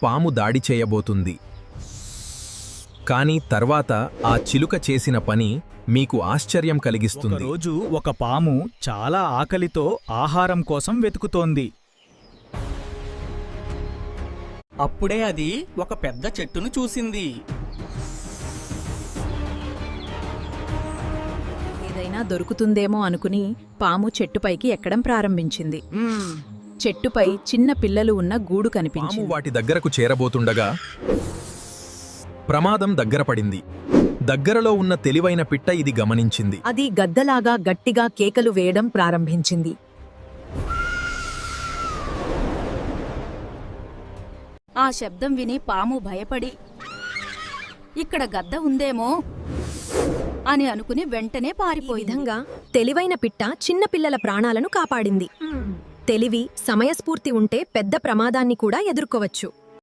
పాము దాడి చేయబోతుంది. కానీ తర్వాత ఆ చిలుక చేసిన పని మీకు ఆశ్చర్యం కలిగిస్తుంది. ఒకరోజు ఒక పాము చాలా ఆకలితో ఆహారం కోసం వెతుకుతోంది. అప్పుడే అది ఒక పెద్ద చెట్టును చూసింది. ఏదైనా దొరుకుతుందేమో అనుకుని పాము చెట్టుపైకి ఎక్కడం ప్రారంభించింది. చెట్టుపై చిన్న పిల్లలు ఉన్న గూడు పాము కనిపించింది. వాటి దగ్గరకు చేరబోతుండగా ప్రమాదం దగ్గరపడింది. దగ్గరలో ఉన్న తెలివైన పిట్ట ఇది గమనించింది. అది గద్దలాగా గట్టిగా కేకలు వేయడం ప్రారంభించింది. ఆ శబ్దం విని పాము భయపడి ఇక్కడ గద్ద ఉందేమో అని అనుకుని వెంటనే ఈ పారిపోయింది. విధంగా తెలివైన పిట్ట చిన్నపిల్లల ప్రాణాలను కాపాడింది. తెలివి, సమయస్ఫూర్తి ఉంటే పెద్ద ప్రమాదాన్ని కూడా ఎదుర్కోవచ్చు.